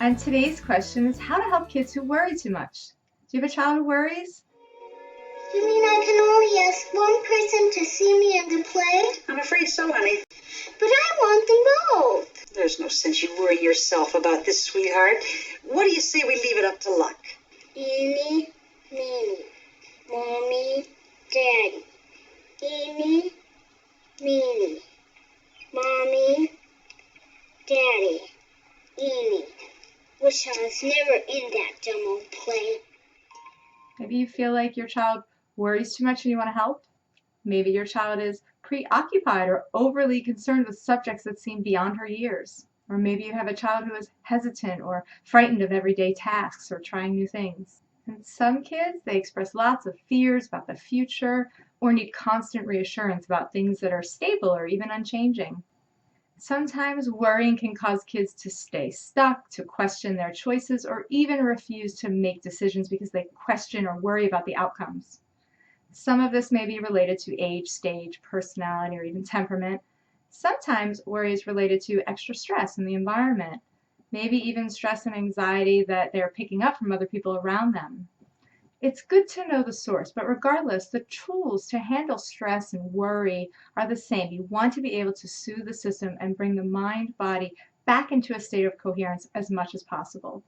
And today's question is how to help kids who worry too much. Do you have a child who worries? You mean I can only ask one person to see me and to play? I'm afraid so, honey. But I want them both. There's no sense you worry yourself about this, sweetheart. What do you say we leave it up to luck? Eeny, meeny, mommy, daddy. Eeny, meeny, mommy, daddy. Eeny. Wish I was never in that dumb old play. Maybe you feel like your child worries too much and you want to help. Maybe your child is preoccupied or overly concerned with subjects that seem beyond her years. Or maybe you have a child who is hesitant or frightened of everyday tasks or trying new things. And some kids, they express lots of fears about the future or need constant reassurance about things that are stable or even unchanging. Sometimes worrying can cause kids to stay stuck, to question their choices, or even refuse to make decisions because they question or worry about the outcomes. Some of this may be related to age, stage, personality, or even temperament. Sometimes worry is related to extra stress in the environment, maybe even stress and anxiety that they're picking up from other people around them. It's good to know the source, but regardless, the tools to handle stress and worry are the same. You want to be able to soothe the system and bring the mind body back into a state of coherence as much as possible.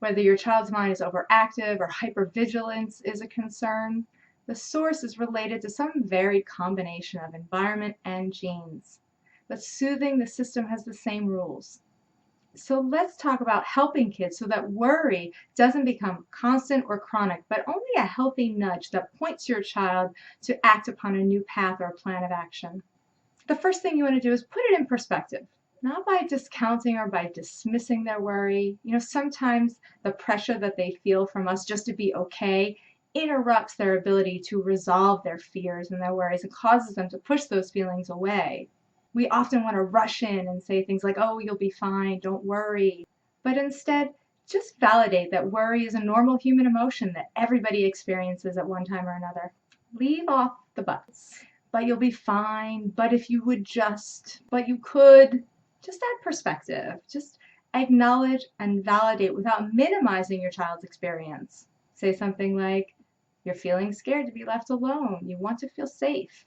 Whether your child's mind is overactive or hypervigilance is a concern, the source is related to some varied combination of environment and genes. But soothing the system has the same rules. So let's talk about helping kids so that worry doesn't become constant or chronic, but only a healthy nudge that points your child to act upon a new path or a plan of action. The first thing you want to do is put it in perspective, not by discounting or by dismissing their worry. Sometimes the pressure that they feel from us just to be okay interrupts their ability to resolve their fears and their worries and causes them to push those feelings away. We often want to rush in and say things like, oh, you'll be fine, don't worry. But instead, just validate that worry is a normal human emotion that everybody experiences at one time or another. Leave off the buts. But you'll be fine, but if you would just, but you could. Just add perspective. Just acknowledge and validate without minimizing your child's experience. Say something like, you're feeling scared to be left alone. You want to feel safe.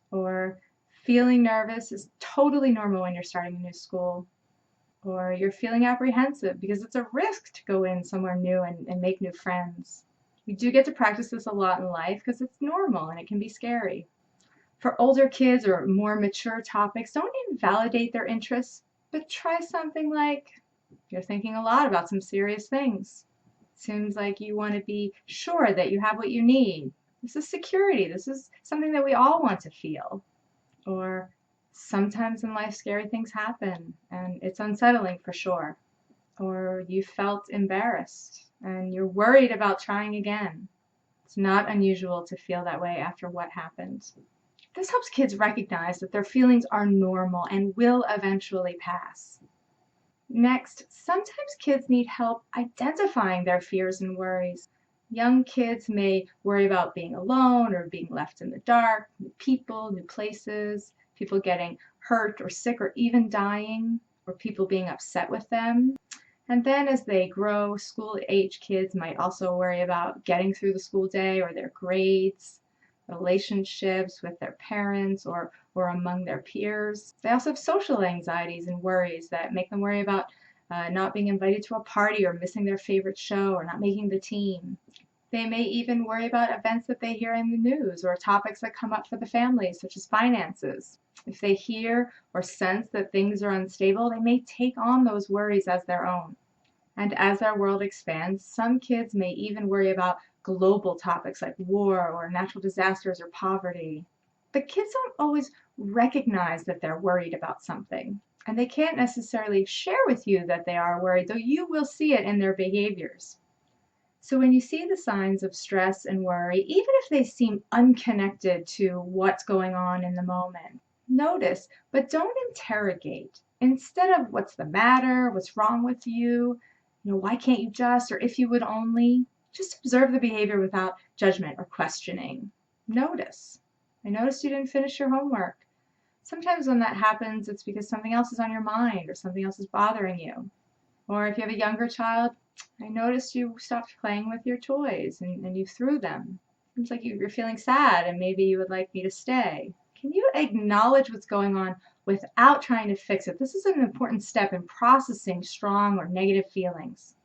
Or, feeling nervous is totally normal when you're starting a new school. Or you're feeling apprehensive because it's a risk to go in somewhere new and make new friends. We do get to practice this a lot in life because it's normal and it can be scary. For older kids or more mature topics, don't invalidate their interests, but try something like, you're thinking a lot about some serious things. Seems like you want to be sure that you have what you need. This is security. This is something that we all want to feel. Or sometimes in life scary things happen and it's unsettling for sure. Or you felt embarrassed and you're worried about trying again. It's not unusual to feel that way after what happened. This helps kids recognize that their feelings are normal and will eventually pass. Next, sometimes kids need help identifying their fears and worries. Young kids may worry about being alone or being left in the dark, new people, new places, people getting hurt or sick or even dying, or people being upset with them. And then as they grow, school-age kids might also worry about getting through the school day or their grades, relationships with their parents or among their peers. They also have social anxieties and worries that make them worry about not being invited to a party or missing their favorite show or not making the team. They may even worry about events that they hear in the news or topics that come up for the family, such as finances. If they hear or sense that things are unstable, they may take on those worries as their own. And as our world expands, some kids may even worry about global topics like war or natural disasters or poverty. But kids don't always recognize that they're worried about something. And they can't necessarily share with you that they are worried, though you will see it in their behaviors. So when you see the signs of stress and worry, even if they seem unconnected to what's going on in the moment, notice, but don't interrogate. Instead of what's the matter, what's wrong with you, why can't you just, or if you would only, just observe the behavior without judgment or questioning. Notice. I noticed you didn't finish your homework. Sometimes when that happens, it's because something else is on your mind or something else is bothering you. Or if you have a younger child, I noticed you stopped playing with your toys and you threw them. Seems like you're feeling sad and maybe you would like me to stay. Can you acknowledge what's going on without trying to fix it? This is an important step in processing strong or negative feelings.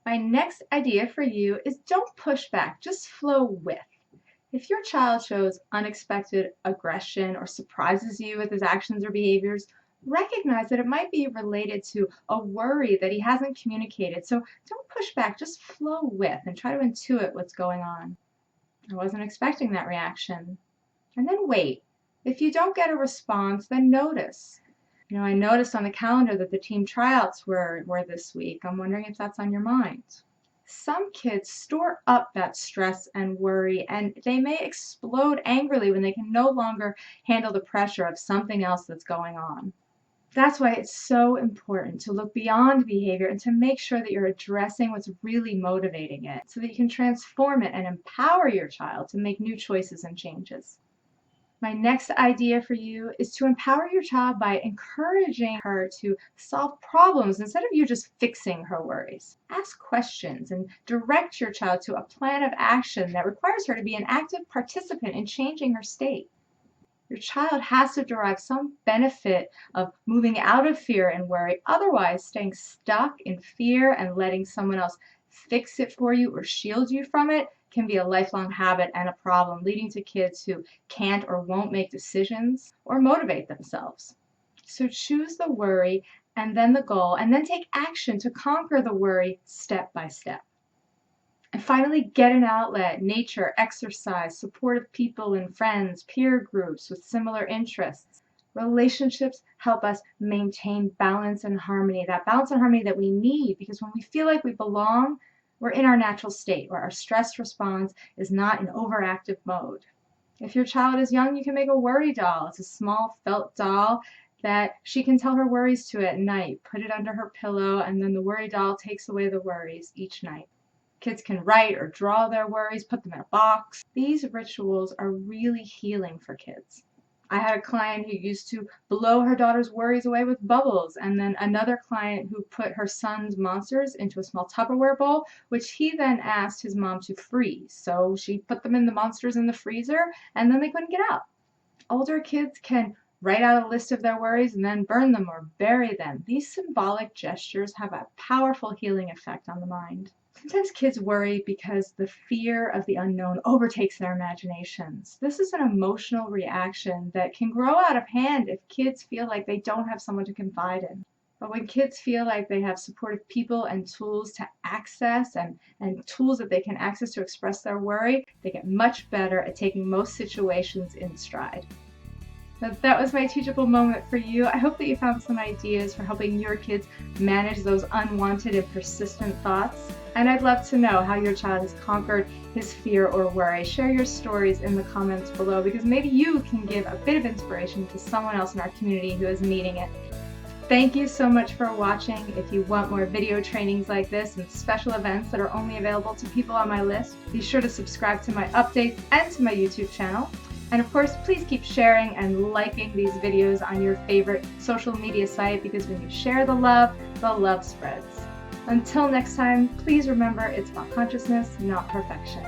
My next idea for you is don't push back, just flow with. If your child shows unexpected aggression or surprises you with his actions or behaviors, recognize that it might be related to a worry that he hasn't communicated. So don't push back, just flow with and try to intuit what's going on. I wasn't expecting that reaction. And then wait. If you don't get a response, then notice. I noticed on the calendar that the team tryouts were this week. I'm wondering if that's on your mind. Some kids store up that stress and worry, and they may explode angrily when they can no longer handle the pressure of something else that's going on. That's why it's so important to look beyond behavior and to make sure that you're addressing what's really motivating it so that you can transform it and empower your child to make new choices and changes. My next idea for you is to empower your child by encouraging her to solve problems instead of you just fixing her worries. Ask questions and direct your child to a plan of action that requires her to be an active participant in changing her state. Your child has to derive some benefit of moving out of fear and worry. Otherwise, staying stuck in fear and letting someone else fix it for you or shield you from it can be a lifelong habit and a problem, leading to kids who can't or won't make decisions or motivate themselves. So choose the worry and then the goal, and then take action to conquer the worry step by step. And finally, get an outlet, nature, exercise, supportive people and friends, peer groups with similar interests. Relationships help us maintain balance and harmony, that balance and harmony that we need, because when we feel like we belong, we're in our natural state where our stress response is not in overactive mode. If your child is young, you can make a worry doll. It's a small felt doll that she can tell her worries to at night. Put it under her pillow, and then the worry doll takes away the worries each night. Kids can write or draw their worries, put them in a box. These rituals are really healing for kids. I had a client who used to blow her daughter's worries away with bubbles, and then another client who put her son's monsters into a small Tupperware bowl, which he then asked his mom to freeze. So she put them in the monsters in the freezer, and then they couldn't get out. Older kids can write out a list of their worries and then burn them or bury them. These symbolic gestures have a powerful healing effect on the mind. Sometimes kids worry because the fear of the unknown overtakes their imaginations. This is an emotional reaction that can grow out of hand if kids feel like they don't have someone to confide in. But when kids feel like they have supportive people and tools to access and tools that they can access to express their worry, they get much better at taking most situations in stride. So that was my teachable moment for you. I hope that you found some ideas for helping your kids manage those unwanted and persistent thoughts. And I'd love to know how your child has conquered his fear or worry. Share your stories in the comments below, because maybe you can give a bit of inspiration to someone else in our community who is needing it. Thank you so much for watching. If you want more video trainings like this and special events that are only available to people on my list, be sure to subscribe to my updates and to my YouTube channel. And of course, please keep sharing and liking these videos on your favorite social media site, because when you share the love spreads. Until next time, please remember, it's about consciousness, not perfection.